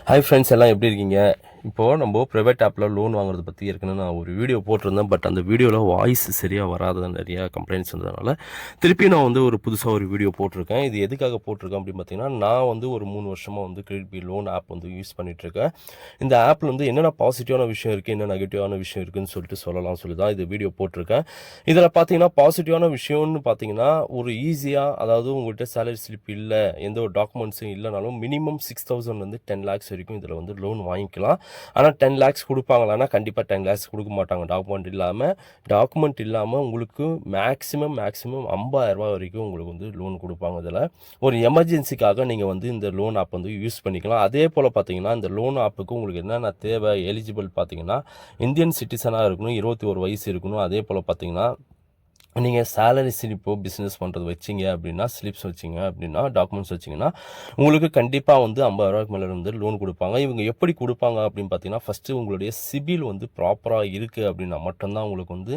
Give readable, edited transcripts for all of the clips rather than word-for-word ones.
Hi friends, எல்லாம் எப்படி இருக்கீங்க? இப்போது நம்ம ப்ரைவேட் ஆப்பில் லோன் வாங்குறது பற்றி ஏற்கனவே நான் ஒரு வீடியோ போட்டிருந்தேன். பட் அந்த வீடியோவில் வாய்ஸ் சரியாக வராத நிறையா கம்ப்ளைண்ட்ஸ் இருந்ததுனால திருப்பி நான் வந்து புதுசாக ஒரு வீடியோ போட்டிருக்கேன். இது எதுக்காக போட்டிருக்கேன் அப்படின்னு பார்த்தீங்கன்னா, நான் வந்து ஒரு 3 வருஷமாக வந்து கிரெடிட் பி லோன் ஆப் வந்து யூஸ் பண்ணிகிட்ருக்கேன். இந்த ஆப்பில் வந்து என்னென்ன பாசிட்டிவான விஷயம் இருக்குது, என்ன நெகட்டிவான விஷயம் இருக்குதுன்னு சொல்லிட்டு சொல்லி தான் இது வீடியோ போட்டிருக்கேன். இதில் பார்த்தீங்கன்னா பாசிட்டிவான விஷயம்னு பார்த்தீங்கன்னா, ஒரு ஈஸியாக, அதாவது உங்கள்கிட்ட சேலரி ஸ்லிப் இல்லை, எந்த ஒரு டாக்குமெண்ட்ஸும் இல்லைனாலும் மினிமம் 6,000 10 lakhs வரைக்கும் இதில் வந்து லோன் வாங்கிக்கலாம். ஆனால் 10 lakhs கொடுப்பாங்களான்னா கண்டிப்பாக 10 lakhs கொடுக்க மாட்டாங்க. டாக்குமெண்ட் இல்லாமல் உங்களுக்கு மேக்ஸிமம் 50,000 வரைக்கும் உங்களுக்கு வந்து லோன் கொடுப்பாங்க. இதில் ஒரு எமர்ஜென்சிக்காக நீங்கள் வந்து இந்த லோன் ஆப் வந்து யூஸ் பண்ணிக்கலாம். அதே போல் பார்த்தீங்கன்னா, இந்த லோன் ஆப்புக்கு உங்களுக்கு என்னென்ன தேவை, எலிஜிபிள் பார்த்தீங்கன்னா, இந்தியன் சிட்டிசனாக இருக்கணும், 21 வயசு இருக்கணும். அதே போல் பார்த்தீங்கன்னா, நீங்கள் சேலரி ஸ்லிப்போ பிஸ்னஸ் பண்ணுறது வச்சிங்க அப்படின்னா, ஸ்லிப்ஸ் வச்சிங்க அப்படின்னா, டாக்குமெண்ட்ஸ் வச்சிங்கன்னா, உங்களுக்கு கண்டிப்பாக வந்து 50,000 மேலே இருந்து லோன் கொடுப்பாங்க. இவங்க எப்படி கொடுப்பாங்க அப்படின்னு பார்த்தீங்கன்னா, ஃபஸ்ட்டு உங்களுடைய சிபில் வந்து ப்ராப்பராக இருக்குது அப்படின்னா மட்டும்தான் உங்களுக்கு வந்து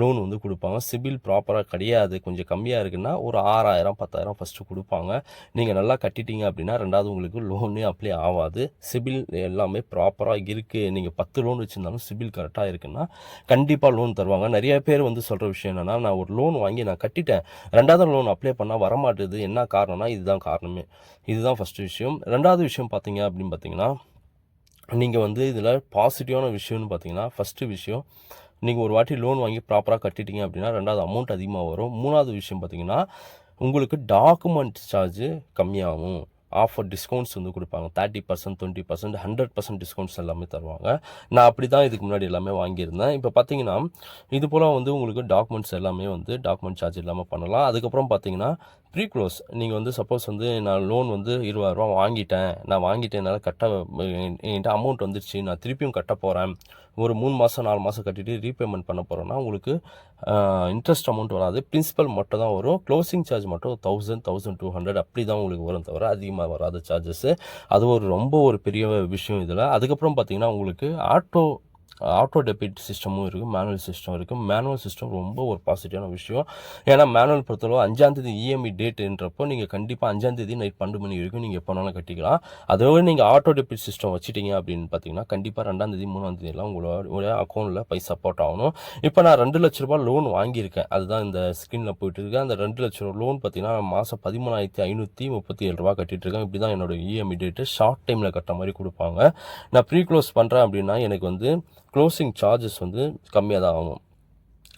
லோன் வந்து கொடுப்பாங்க. சிபில் ப்ராப்பராக கிடையாது, கொஞ்சம் கம்மியாக இருக்குன்னா ஒரு 6,000 10,000 ஃபஸ்ட்டு கொடுப்பாங்க. நீங்கள் நல்லா கட்டிட்டீங்க அப்படின்னா ரெண்டாவது உங்களுக்கு லோனே அப்ளை ஆகாது. சிபில் எல்லாமே ப்ராப்பராக இருக்குது, நீங்கள் 10 லோன் வச்சுருந்தாலும் சிபில் கரெக்டாக இருக்குன்னா கண்டிப்பாக லோன் தருவாங்க. நிறைய பேர் வந்து சொல்கிற விஷயம் என்னென்னா, நான் ஒரு லோன் வாங்கி நான் கட்டிட்டேன், ரெண்டாவது லோன் அப்ளை பண்ணால் வரமாட்டுது, என்ன காரணம்னா இதுதான் காரணமே. இதுதான் ஃபஸ்ட்டு விஷயம். ரெண்டாவது விஷயம் பார்த்தீங்க அப்படின்னு பார்த்தீங்கன்னா, நீங்கள் வந்து இதில் பாசிட்டிவான விஷயம்னு பார்த்தீங்கன்னா, ஃபஸ்ட்டு விஷயம், நீங்கள் ஒரு வாட்டி லோன் வாங்கி ப்ராப்பராக கட்டிட்டீங்க அப்படின்னா ரெண்டாவது அமௌண்ட் அதிகமாக வரும். மூணாவது விஷயம் பார்த்தீங்கன்னா, உங்களுக்கு டாக்குமெண்ட் சார்ஜு கம்மியாகும். ஆஃபர் டிஸ்கவுண்ட்ஸ் வந்து கொடுப்பாங்க. 30%, 20%, 100% டிஸ்கவுண்ட்ஸ் எல்லாமே தருவாங்க. நான் அப்படி தான் இதுக்கு முன்னாடி எல்லாமே வாங்கியிருந்தேன். இப்போ பார்த்தீங்கன்னா, இது போல் வந்து உங்களுக்கு டாக்குமெண்ட்ஸ் எல்லாமே வந்து டாக்குமெண்ட் சார்ஜ் இல்லாமல் பண்ணலாம். அதுக்கப்புறம் பார்த்தீங்கன்னா, ப்ரீ க்ளோஸ், நீங்கள் வந்து சப்போஸ் வந்து நான் லோன் வந்து 20,000 வாங்கிட்டேன், என்னால் என்கிட்ட அமௌண்ட் வந்துடுச்சு, நான் திருப்பியும் கட்ட போகிறேன், ஒரு 3 மாதம் 4 மாதம் கட்டிட்டு ரீபேமெண்ட் பண்ண போகிறேன்னா உங்களுக்கு இன்ட்ரெஸ்ட் அமௌண்ட் வராது, பிரின்சிபல் மட்டும் தான் வரும். க்ளோசிங் சார்ஜ் மட்டும் 1000, 1200 அப்படி தான் உங்களுக்கு வரும், தவிர அதிகமாக வராது சார்ஜஸ்ஸு. அது ரொம்ப ஒரு பெரிய விஷயம் இதில். அதுக்கப்புறம் பார்த்தீங்கன்னா, உங்களுக்கு ஆட்டோ டெபிட் சிஸ்டமும் இருக்குது, மேனுவல் சிஸ்டம் இருக்குது. மேனுவல் சிஸ்டம் ரொம்ப ஒரு பாசிட்டிவான விஷயம். ஏன்னா மேனுவல் பொறுத்தளவு 5ஆம் தேதி இஎம்ஐ டேட்டுன்றப்போ நீங்கள் கண்டிப்பாக 5ஆம் தேதி நைட் 12 மணி வரைக்கும் நீங்கள் எப்போ வேணாலும் கட்டிக்கலாம். அதோடு நீங்கள் ஆட்டோ டெபிட் சிஸ்டம் வச்சுட்டீங்க அப்படின்னு பார்த்தீங்கன்னா, கண்டிப்பாக 2ஆம் தேதி 3ஆம் தேதியெல்லாம் உங்களோட அக்கௌண்ட்டில் பைசா போட்டாகணும். இப்போ நான் 2 லட்ச ரூபா லோன் வாங்கியிருக்கேன், அதுதான் இந்த ஸ்க்ரீனில் போயிட்டு இருக்கு. அந்த 2 லட்ச ரூபா லோன் பார்த்தீங்கன்னா மாதம் 13,537 ரூபா கட்டிகிட்ருக்கேன். இப்படி தான் என்னோடய இஎம்ஐ டேட்டு ஷார்ட் டைமில் கட்டுற மாதிரி கொடுப்பாங்க. நான் ப்ரீ க்ளோஸ் பண்ணுறேன் அப்படின்னா எனக்கு வந்து க்ளோசிங் சார்ஜஸ் வந்து கம்மியாக தான் ஆகும்.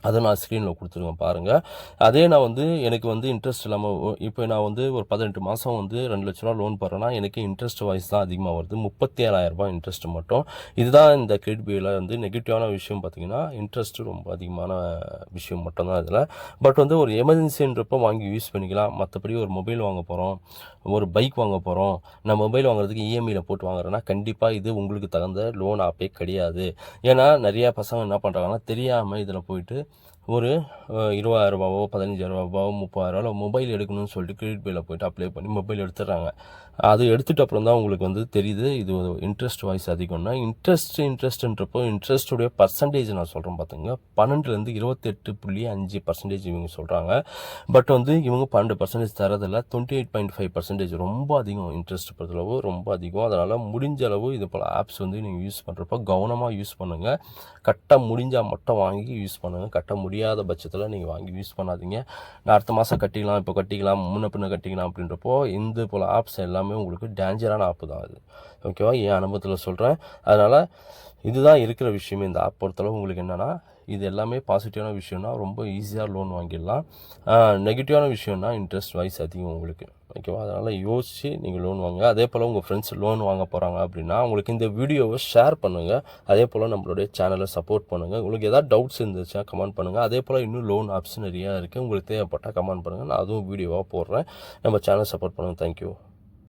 அதை நான் ஸ்க்ரீனில் கொடுத்துருவேன் பாருங்கள். அதே நான் வந்து எனக்கு வந்து இன்ட்ரெஸ்ட் இல்லாமல் இப்போ நான் வந்து ஒரு 18 மாதம் வந்து 2 லட்ச ரூபா லோன் போடுறேன்னா எனக்கு இன்ட்ரெஸ்ட் வைஸ் தான் அதிகமாக வருது, 37,000 இன்ட்ரெஸ்ட் மட்டும். இதுதான் இந்த கிரெடிட் பியில் வந்து நெகட்டிவான விஷயம் பார்த்தீங்கன்னா, இன்ட்ரெஸ்ட்டு ரொம்ப அதிகமான விஷயம் மட்டும்தான் இதில். பட் வந்து ஒரு எமர்ஜென்சின்றப்போ வாங்கி யூஸ் பண்ணிக்கலாம். மற்றபடி ஒரு மொபைல் வாங்க போகிறோம், ஒரு பைக் வாங்க போகிறோம், நான் மொபைல் வாங்குறதுக்கு இஎம்ஐயில் போட்டு வாங்குறேன்னா கண்டிப்பாக இது உங்களுக்கு தகுந்த லோன் ஆப்பே கிடையாது. ஏன்னா நிறையா பசங்க என்ன பண்ணுறாங்கன்னா, தெரியாமல் இதில் போயிட்டு ஒரு 20,000 15,000 30,000 மொபைல் எடுக்கணும்னு சொல்லிட்டு கிரெடிட் பில்லில் போய்ட்டு அப்ளை பண்ணி மொபைல் எடுத்துடுறாங்க. அது எடுத்துகிட்ட அப்புறம் தான் உங்களுக்கு வந்து தெரியுது இது இன்ட்ரெஸ்ட் வைஸ் அதிகம்னா. இன்ட்ரெஸ்ட்டுன்றப்போ இன்ட்ரெஸ்ட்டுடைய பர்சன்டேஜ் நான் சொல்கிறேன் பார்த்துங்க, 12லேருந்து 28.5% இவங்க சொல்கிறாங்க. பட் வந்து இவங்க 12% தரதில்ல, 28.5% ரொம்ப அதிகம். இன்ட்ரெஸ்ட் பொறுத்தளவு ரொம்ப அதிகம். அதனால் முடிஞ்ச அளவு இது போல் ஆப்ஸ் வந்து நீங்கள் யூஸ் பண்ணுறப்போ கவனமாக யூஸ் பண்ணுங்கள். கட்ட முடிஞ்சால் மட்டும் வாங்கி யூஸ் பண்ணுங்கள். கட்ட முடியாத பட்சத்தில் நீங்கள் வாங்கி யூஸ் பண்ணாதீங்க. நான் அடுத்த மாதம் கட்டிக்கலாம், இப்போ கட்டிக்கலாம், முன்ன பின்ன கட்டிக்கலாம் அப்படின்றப்போ இந்த போல் ஆப்ஸ் எல்லாமே உங்களுக்கு டேஞ்சரான ஆப்பு தான் அது. ஓகேவா? என் அனுபவத்தில் சொல்கிறேன். அதனால் இதுதான் இருக்கிற விஷயமே. இந்த ஆப் பொறுத்தளவு உங்களுக்கு என்னென்னா, இது எல்லாமே பாசிட்டிவான விஷயம்னா ரொம்ப ஈஸியாக லோன் வாங்கிடலாம். நெகட்டிவான விஷயம்னா இன்ட்ரெஸ்ட் வைஸ் அதிகம் உங்களுக்கு. ஓகேவா? அதனால் யோசித்து நீங்கள் லோன் வாங்க. அதே போல் உங்கள் ஃப்ரெண்ட்ஸ் லோன் வாங்க போகிறாங்க அப்படின்னா உங்களுக்கு இந்த வீடியோவை ஷேர் பண்ணுங்கள். அதே போல் நம்மளுடைய சேனலை சப்போர்ட் பண்ணுங்கள். உங்களுக்கு எதாவது டவுட்ஸ் இருந்துச்சுன்னா கமெண்ட் பண்ணுங்கள். அதே போல் இன்னும் லோன் ஆப்ஸ் நிறையா இருக்குது, உங்களுக்கு தேவைப்பட்டால் கமெண்ட் பண்ணுங்கள். நான் அதுவும் வீடியோவாக போடுறேன். நம்ம சேனலை சப்போர்ட் பண்ணுங்கள். தேங்க்யூ.